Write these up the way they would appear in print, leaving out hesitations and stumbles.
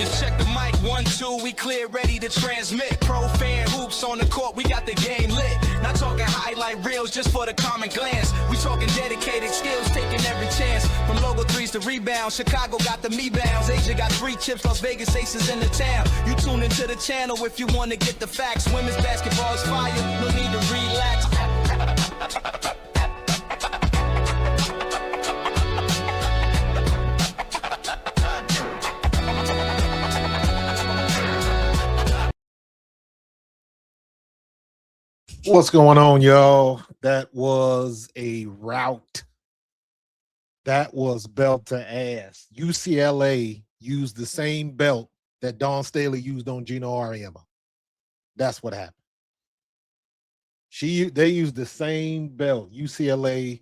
Just check the mic, 1, 2, we clear, ready to transmit. Pro fan hoops on the court, we got the game lit. Not talking highlight reels just for the common glance. We talking dedicated skills, taking every chance. From logo threes to rebounds, Chicago got the me-bounds. Asia got 3 chips, Las Vegas aces in the town. You tune into the channel if you want to get the facts. Women's basketball is fire, no need to relax. What's going on, y'all? That was a rout. That was belt to ass. UCLA used the same belt that Dawn Staley used on Gino Auriemma. That's what happened. They used the same belt. UCLA.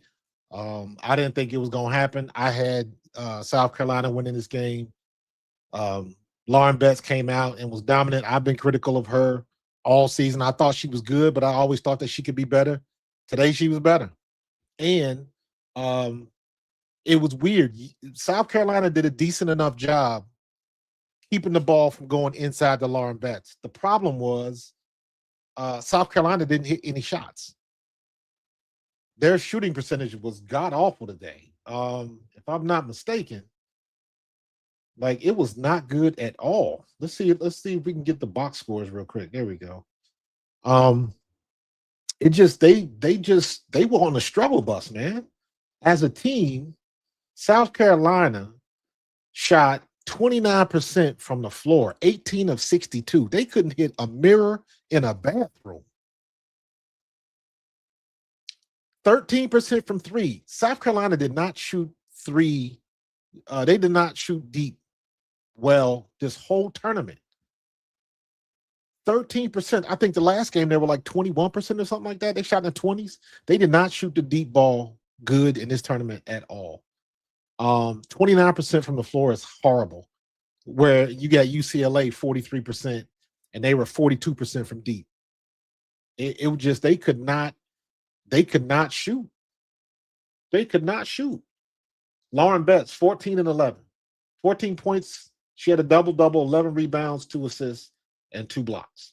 I didn't think it was gonna happen. I had South Carolina winning this game. Lauren Betts came out and was dominant. I've been critical of her all season. I thought she was good, but I always thought that she could be better. Today she was better. And it was weird. South Carolina did a decent enough job keeping the ball from going inside to Lauren Betts. The problem was South Carolina didn't hit any shots. Their shooting percentage was god-awful today. If I'm not mistaken, like, it was not good at all. Let's see if we can get the box scores real quick. There we go. It just they were on the struggle bus, man. As a team, South Carolina shot 29% from the floor, 18 of 62. They couldn't hit a mirror in a bathroom. 13% from 3. South Carolina did not shoot 3. They did not shoot deep well this whole tournament. 13%. I think the last game they were like 21% or something like that. They shot in the 20s. They did not shoot the deep ball good in this tournament at all. 29% from the floor is horrible. Where you got UCLA 43% and they were 42% from deep. It was just they could not shoot. They could not shoot. Lauren Betts, 14 and 11. 14 points. She had a double-double, 11 rebounds, 2 assists, and 2 blocks.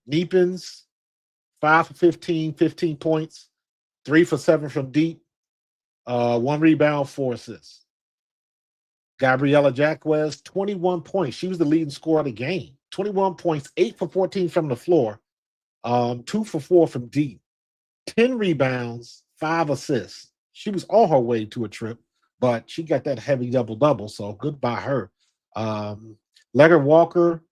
Neepins, 5 for 15, 15 points, 3 for 7 from deep, 1 rebound, 4 assists. Gabriella Jacquez, 21 points. She was the leading scorer of the game. 21 points, 8 for 14 from the floor, 2 for 4 from deep, 10 rebounds, 5 assists. She was on her way to a trip, but she got that heavy double-double, so good by her. Leonard Walker,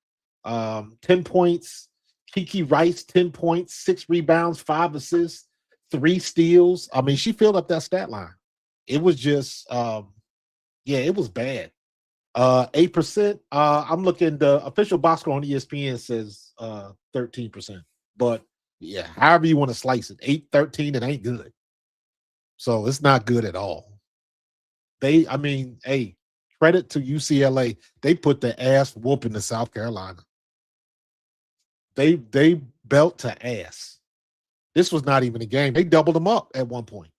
10 points. Kiki Rice, 10 points, 6 rebounds, 5 assists, 3 steals. I mean, she filled up that stat line. It was just, it was bad. 8%. I'm looking, the official box score on ESPN says 13%. But, yeah, however you want to slice it, 8, 13, it ain't good. So it's not good at all. Credit to UCLA. They put the ass whooping to South Carolina. They belt to ass. This was not even a game. They doubled them up at one point.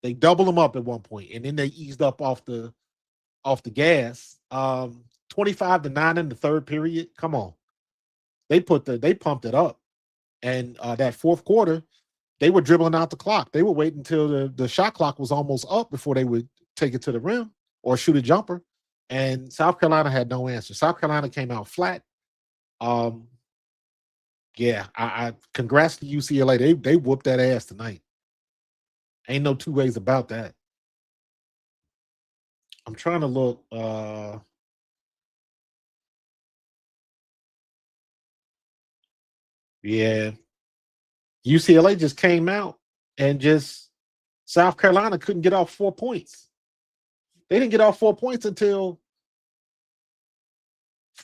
And then they eased up off the gas. 25-9 in the third period. Come on. They pumped it up. And that fourth quarter, they were dribbling out the clock. They were waiting until the shot clock was almost up before they would take it to the rim or shoot a jumper. And South Carolina had no answer. South Carolina came out flat. I congrats to UCLA. They whooped that ass tonight. Ain't no two ways about that. I'm trying to look. UCLA just came out and South Carolina couldn't get off 4 points. They didn't get off 4 points until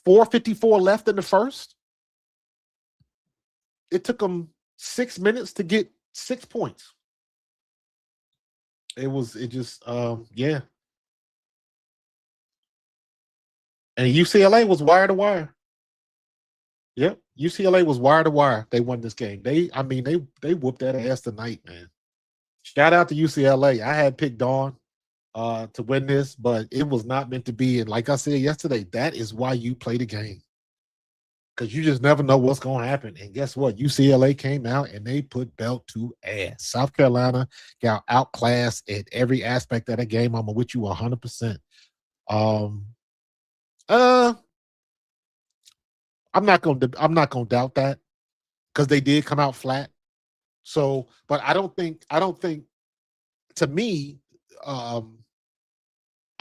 4:54 left in the first. It took them 6 minutes to get 6 points. And UCLA was wire to wire. Yep. UCLA was wire to wire. They won this game. They whooped that ass tonight, man. Shout out to UCLA. I had picked Dawn. to win this, but it was not meant to be. And like I said yesterday, that is why you play the game. Because you just never know what's going to happen. And guess what? UCLA came out and they put belt to ass. South Carolina got outclassed at every aspect of that game. I'm with you 100%. I'm not gonna doubt that because they did come out flat. So, but I don't think to me, I'm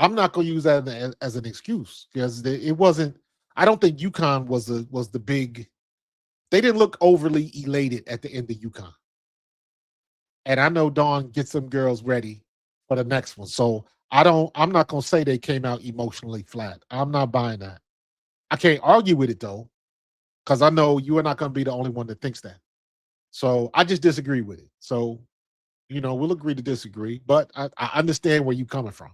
not gonna use that as an excuse because it wasn't. I don't think UConn was the big. They didn't look overly elated at the end of UConn. And I know Dawn gets some girls ready for the next one. So I'm not gonna say they came out emotionally flat. I'm not buying that. I can't argue with it though, because I know you are not gonna be the only one that thinks that. So I just disagree with it. So, we'll agree to disagree, but I understand where you're coming from.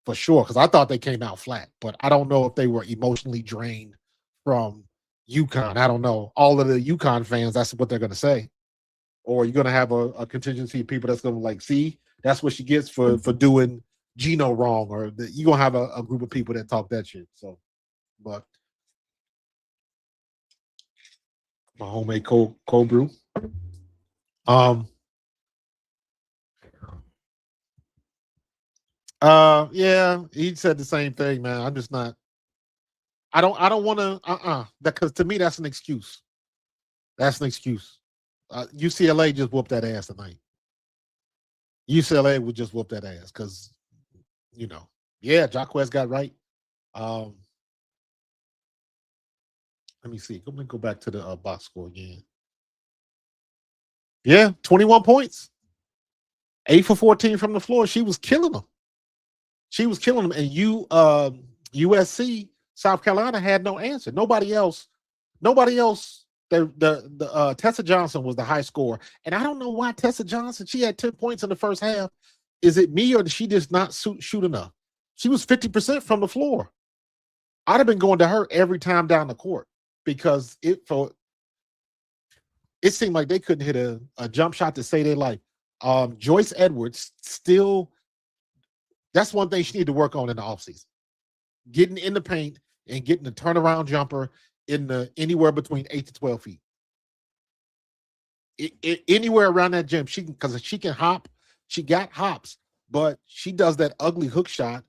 For sure, because I thought they came out flat, but I don't know if they were emotionally drained from UConn. I don't know. All of the UConn fans, that's what they're going to say. Or you're going to have a contingency of people that's going to like, see, that's what she gets for doing Gino wrong. Or you're going to have a group of people that talk that shit. So, but my homemade cold brew. Yeah, he said the same thing, man. I'm just not. I don't want to. Because to me, that's an excuse. That's an excuse. UCLA just whooped that ass tonight. UCLA would just whoop that ass because, yeah, Jacquez got right. Let me see. Let me go back to the box score again. Yeah, 21 points. 8 for 14 from the floor. She was killing them. And USC, South Carolina had no answer. Nobody else. The Tessa Johnson was the high scorer, and I don't know why Tessa Johnson. She had 10 points in the first half. Is it me or did she just not shoot enough? She was 50% from the floor. I'd have been going to her every time down the court because it seemed like they couldn't hit a jump shot to save their life. Joyce Edwards still. That's one thing she needed to work on in the offseason. Getting in the paint and getting the turnaround jumper in the anywhere between 8 to 12 feet. Anywhere around that gym, because she can hop. She got hops, but she does that ugly hook shot,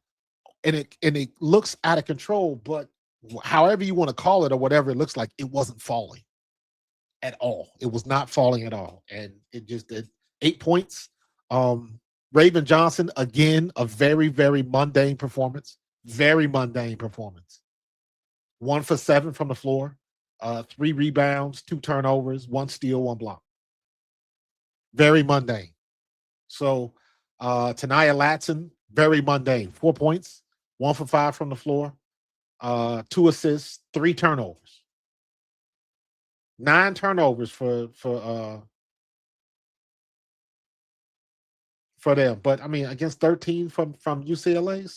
and it looks out of control. But however you want to call it or whatever it looks like, it wasn't falling at all. It was not falling at all, and it just did 8 points. Raven Johnson, again, a very, very mundane performance. Very mundane performance. 1 for 7 from the floor, 3 rebounds, 2 turnovers, 1 steal, 1 block. Very mundane. So Tanaya Latson, very mundane. 4 points, 1 for 5 from the floor, 2 assists, 3 turnovers. 9 turnovers for them. But I mean, against 13 from UCLA,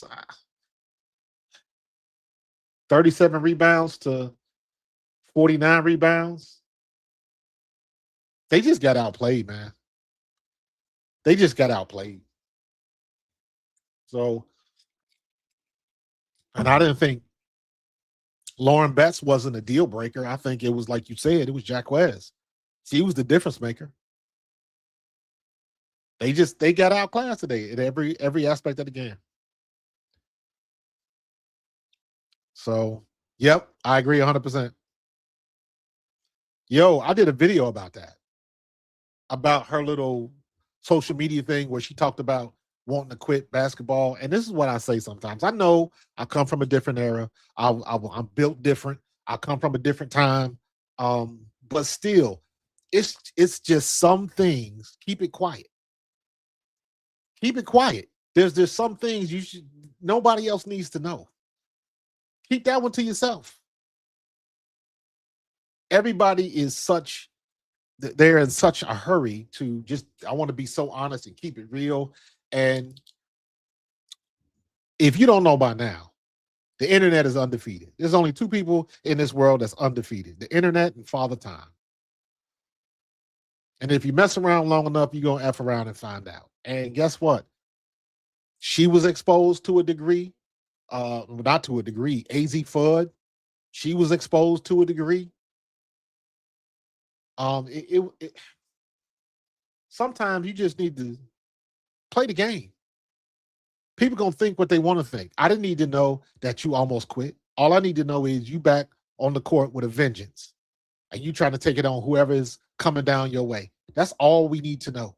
37 rebounds to 49 rebounds. They just got outplayed, man. They just got outplayed. So, and I didn't think Lauren Betts wasn't a deal breaker. I think it was like you said, it was Jacquez. She was the difference maker. They got outclassed today at every aspect of the game. So, yep, I agree 100%. Yo, I did a video about that. About her little social media thing where she talked about wanting to quit basketball. And this is what I say sometimes. I know I come from a different era. I'm built different. I come from a different time. But still, it's just some things. Keep it quiet. Keep it quiet. There's some things nobody else needs to know. Keep that one to yourself. Everybody is they're in such a hurry to just, I want to be so honest and keep it real. And if you don't know by now, the internet is undefeated. There's only 2 people in this world that's undefeated: the internet and Father Time. And if you mess around long enough, you're going to F around and find out. And guess what? She was exposed to a degree. Not to a degree. AZ Fudd, she was exposed to a degree. Sometimes you just need to play the game. People gonna think what they want to think. I didn't need to know that you almost quit. All I need to know is you back on the court with a vengeance, and you trying to take it on whoever is coming down your way. That's all we need to know.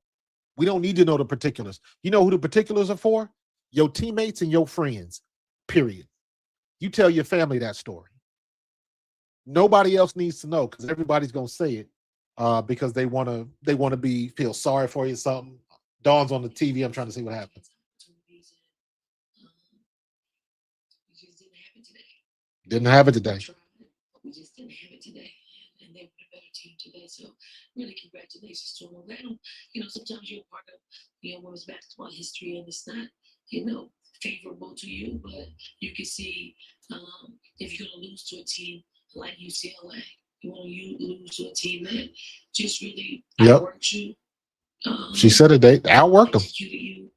We don't need to know the particulars. You know who the particulars are for? Your teammates and your friends. Period. You tell your family that story. Nobody else needs to know because everybody's gonna say it because they want to feel sorry for you or something. Dawn's on the TV. I'm trying to see what happens. Didn't have it today. We just didn't have it today, and they were a better team today. So, really, congratulations to them. They don't, sometimes you're part of, women's basketball history, and it's not, favorable to you. But you can see if you're going to lose to a team like UCLA, you want to lose to a team that just really outworked you. She said it. They outworked them. Executed you,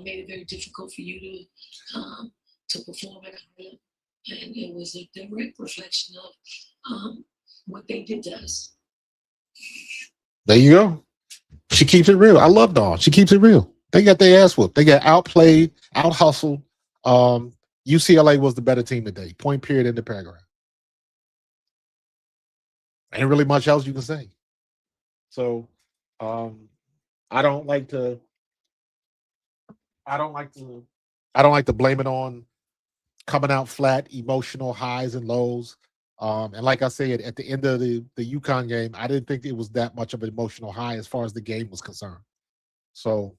made it very difficult for you to perform at a high level. And it was a direct reflection of what they did to us. There you go. She keeps it real. I love Dawn. She keeps it real. They got their ass whooped. They got outplayed, out hustled. UCLA was the better team today. Point period in the paragraph. Ain't really much else you can say. So I don't like to blame it on coming out flat, emotional highs and lows. And like I said, at the end of the UConn game, I didn't think it was that much of an emotional high as far as the game was concerned. So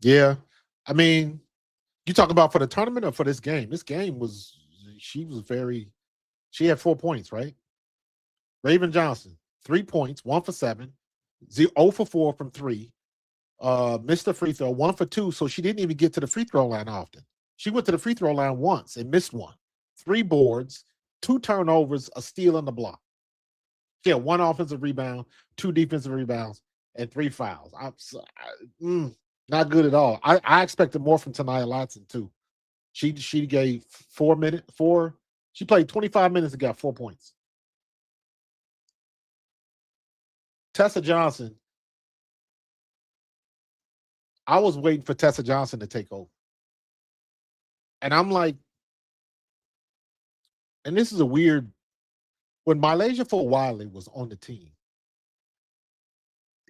yeah. I mean, you talk about for the tournament or for this game? This game she had 4 points, right? Raven Johnson, 3 points, 1 for 7, 0 for 4 from 3. Missed the free throw, 1 for 2. So she didn't even get to the free throw line often. She went to the free throw line once and missed 1. 3 boards, 2 turnovers, a steal and a block. She had 1 offensive rebound, 2 defensive rebounds, and 3 fouls. Not good at all. I expected more from Tanaya Latson too. She gave 4 minutes. She played 25 minutes and got 4 points. Tessa Johnson. I was waiting for Tessa Johnson to take over. And I'm like, and this is a weird, when Malaysia Wiley was on the team,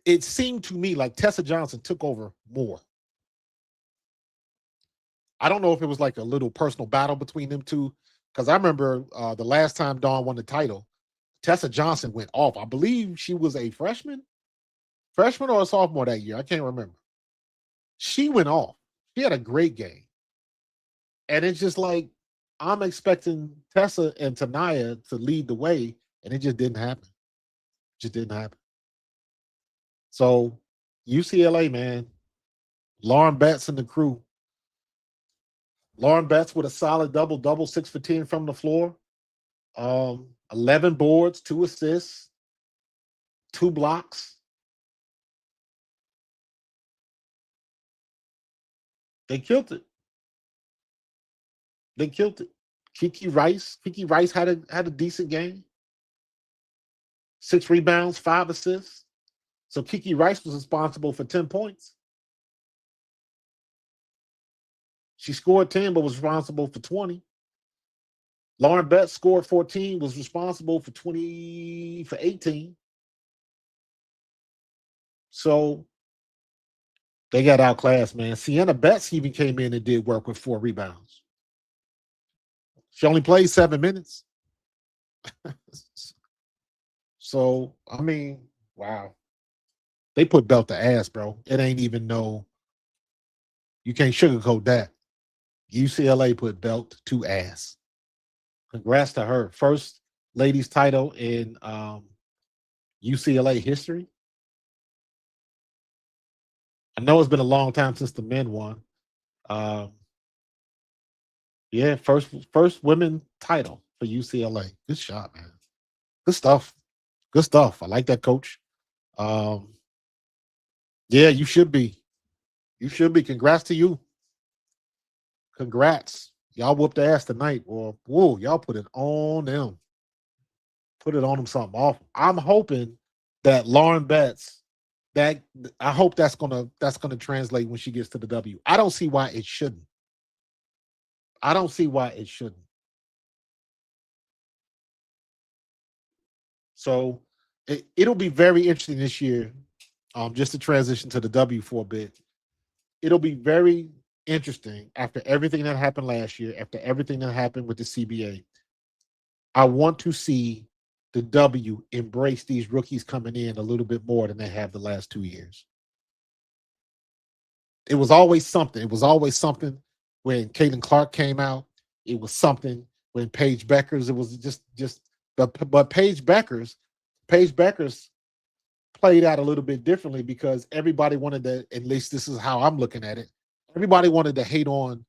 it seemed to me like Tessa Johnson took over more. I don't know if it was like a little personal battle between them two, because I remember the last time Dawn won the title, Tessa Johnson went off. I believe she was a freshman or a sophomore that year. I can't remember. She went off. She had a great game. And it's just like, I'm expecting Tessa and Tanaya to lead the way, and it just didn't happen. Just didn't happen. So, UCLA, man, Lauren Betts and the crew. Lauren Betts with a solid double, 6 for 10 from the floor. 11 boards, 2 assists, 2 blocks. They killed it. Kiki Rice had a decent game. 6 rebounds, 5 assists. So Kiki Rice was responsible for 10 points. She scored 10, but was responsible for 20. Lauren Betts scored 14, was responsible for 18. So they got outclassed, man. Sienna Betts even came in and did work with 4 rebounds. She only played 7 minutes. So, I mean, wow. They put belt to ass, bro. It ain't even you can't sugarcoat that. UCLA put belt to ass. Congrats to her. First ladies title in UCLA history. I know it's been a long time since the men won. Yeah, first women title for UCLA. Good shot, man. Good stuff. Good stuff. I like that, coach. Um, yeah, you should be. You should be. Congrats to you. Congrats. Y'all whooped their ass tonight. Well, whoa, y'all put it on them. Put it on them something awful. I'm hoping that Lauren Betts, that I hope that's gonna translate when she gets to the W. I don't see why it shouldn't. I don't see why it shouldn't. So it'll be very interesting this year. Just to transition to the W for a bit. It'll be very interesting after everything that happened last year, after everything that happened with the CBA. I want to see the W embrace these rookies coming in a little bit more than they have the last 2 years. It was always something. It was always something when Caitlin Clark came out. It was something when Paige Beckers. It was just but Paige Beckers played out a little bit differently because everybody wanted to, at least this is how I'm looking at it. Everybody wanted to hate on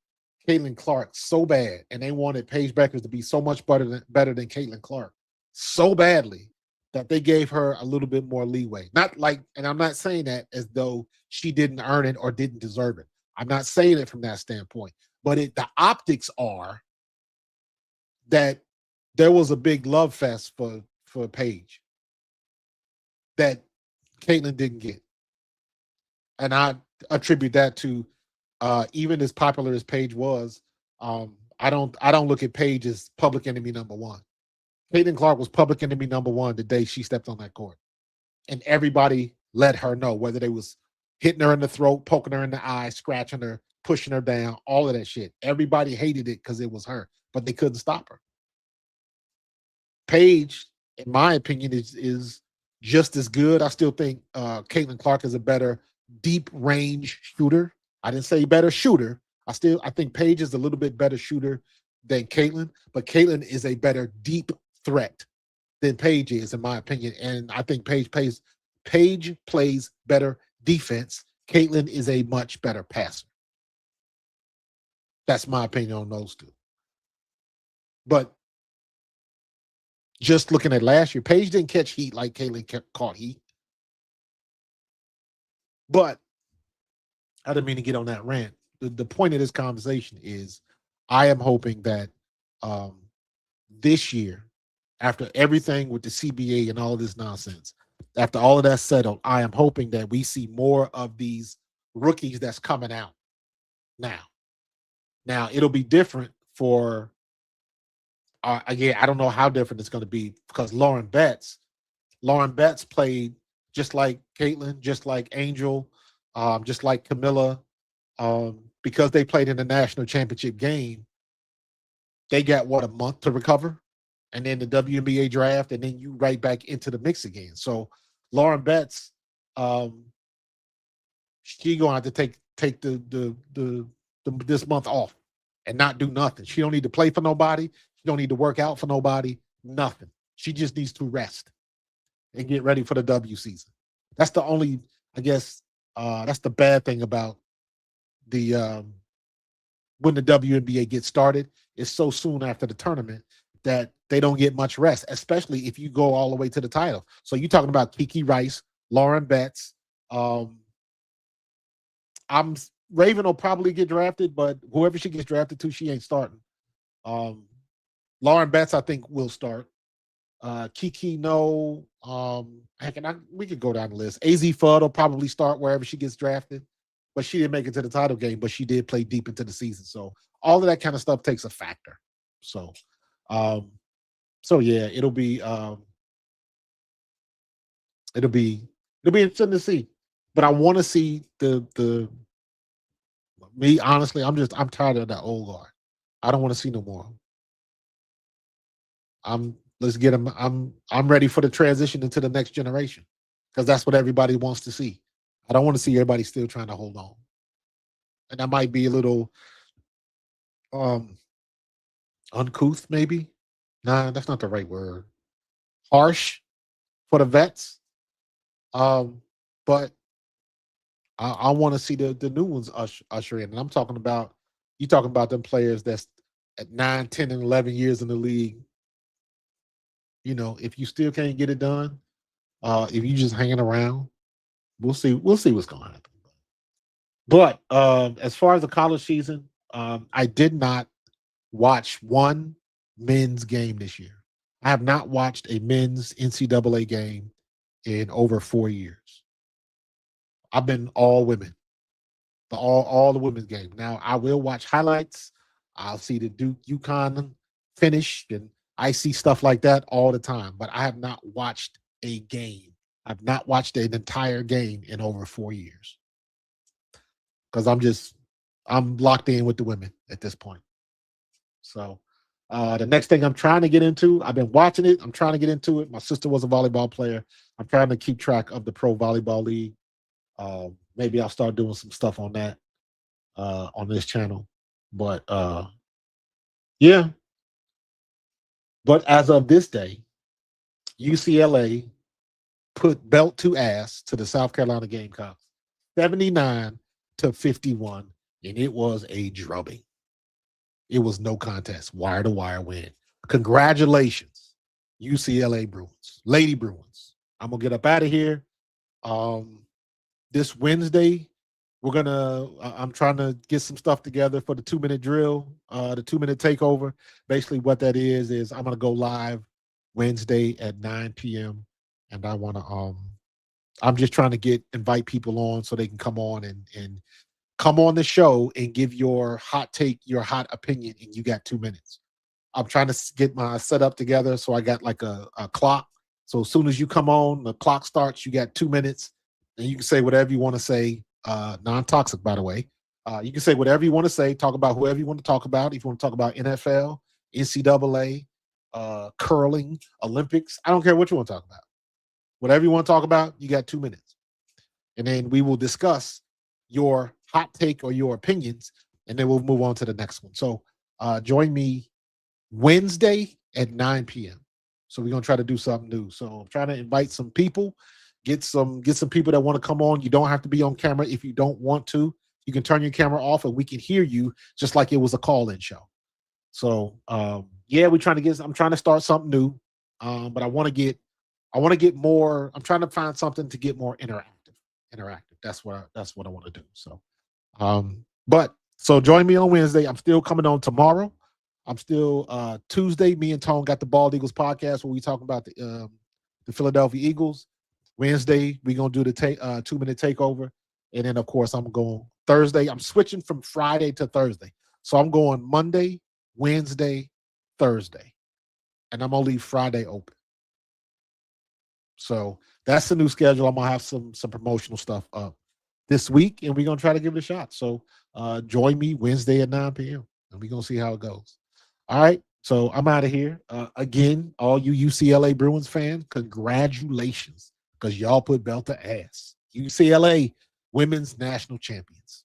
Caitlin Clark so bad, and they wanted Paige Beckers to be so much better than Caitlin Clark so badly that they gave her a little bit more leeway. Not like, and I'm not saying that as though she didn't earn it or didn't deserve it. I'm not saying it from that standpoint, but the optics are that there was a big love fest for Paige that Caitlin didn't get. And I attribute that to even as popular as Paige was, I don't look at Paige as public enemy number one. Caitlin Clark was public enemy number one the day she stepped on that court. And everybody let her know, whether they was hitting her in the throat, poking her in the eye, scratching her, pushing her down, all of that shit. Everybody hated it because it was her, but they couldn't stop her. Paige, in my opinion, is just as good. I still think Caitlin Clark is a better deep range shooter. I didn't say better shooter. I think Paige is a little bit better shooter than Caitlin, but Caitlin is a better deep threat than Paige is, in my opinion. And I think Paige plays better defense. Caitlin is a much better passer. That's my opinion on those two. But just looking at last year, Paige didn't catch heat like Caitlin caught heat. But I didn't mean to get on that rant. The point of this conversation is I am hoping that this year, after everything with the CBA and all of this nonsense, after all of that settled, I am hoping that we see more of these rookies that's coming out now. Now, it'll be different for, again, I don't know how different it's going to be because Lauren Betts played just like Caitlin, just like Angel, just like Camilla, because they played in the national championship game. They got a month to recover, and then the WNBA draft, and then you right back into the mix again. So Lauren Betts, she gonna have to take this month off and not do nothing. She don't need to play for nobody. She don't need to work out for nobody. Nothing. She just needs to rest and get ready for the W season. That's the only, I guess, that's the bad thing about the when the WNBA gets started. It's so soon after the tournament that they don't get much rest, especially if you go all the way to the title. So you're talking about Kiki Rice, Lauren Betts. Raven will probably get drafted, but whoever she gets drafted to, she ain't starting. Lauren Betts, I think, will start. Kiki, no. We could go down the list. AZ Fudd will probably start wherever she gets drafted, but she didn't make it to the title game, but she did play deep into the season. So all of that kind of stuff takes a factor. So yeah, it'll be interesting to see. But I want to see me, honestly, I'm tired of that old guard. I don't want to see no more. Let's get them. I'm ready for the transition into the next generation because that's what everybody wants to see. I don't want to see everybody still trying to hold on. And that might be a little uncouth, maybe. Nah, that's not the right word. Harsh for the vets. But I want to see the new ones usher in. And I'm talking about, you talking about them players that's at 9, 10, and 11 years in the league. if you still can't get it done, if you just hanging around, we'll see. We'll see what's going to happen. But as far as the college season, I did not watch one men's game this year. I have not watched a men's NCAA game in over 4 years. I've been all women, all the women's game. Now I will watch highlights. I'll see the Duke UConn finish, and I see stuff like that all the time. But I have not watched a game. I've not watched an entire game in over 4 years because I'm locked in with the women at this point. So the next thing I'm trying to get into, I've been watching it. I'm trying to get into it. My sister was a volleyball player. I'm trying to keep track of the Pro Volleyball League. Maybe I'll start doing some stuff on that on this channel. But yeah. But as of this day, UCLA put belt to ass to the South Carolina Gamecocks, 79-51, and it was a drubbing. It was no contest, wire to wire win. Congratulations, UCLA Bruins, Lady Bruins. I'm gonna get up out of here. This Wednesday, I'm trying to get some stuff together for the 2-minute drill, the 2-minute takeover. Basically, what that is I'm gonna go live Wednesday at 9 p.m. and I'm just trying to invite people on so they can come on and come on the show and give your hot take, your hot opinion, and you got 2 minutes. I'm trying to get my setup together so I got like a clock. So as soon as you come on, the clock starts, you got 2 minutes, and you can say whatever you want to say, non-toxic, by the way. You can say whatever you want to say, talk about whoever you want to talk about. If you want to talk about NFL, NCAA, curling, Olympics, I don't care what you want to talk about. Whatever you want to talk about, you got 2 minutes. And then we will discuss your hot take or your opinions, and then we'll move on to the next one. So join me Wednesday at 9 p.m. So we're going to try to do something new. So I'm trying to invite some people, get some people that want to come on. You don't have to be on camera if you don't want to. You can turn your camera off and we can hear you just like it was a call-in show. So yeah, I'm trying to start something new. But I want to get more. I'm trying to find something to get more interactive. That's what I want to do. So so join me on Wednesday. I'm still coming on tomorrow. I'm still Tuesday. Me and Tone got the Bald Eagles podcast where we talk about the Philadelphia Eagles. Wednesday we're gonna do the 2-minute takeover, and then of course I'm going Thursday. I'm switching from Friday to Thursday, so I'm going Monday, Wednesday, Thursday, and I'm gonna leave Friday open. So that's the new schedule. I'm gonna have some promotional stuff up this week, and we're gonna try to give it a shot. So join me Wednesday at 9 p.m. and we're gonna see how it goes. All right. So I'm out of here. Again, all you UCLA Bruins fans, congratulations, because y'all put belt to ass. UCLA women's national champions.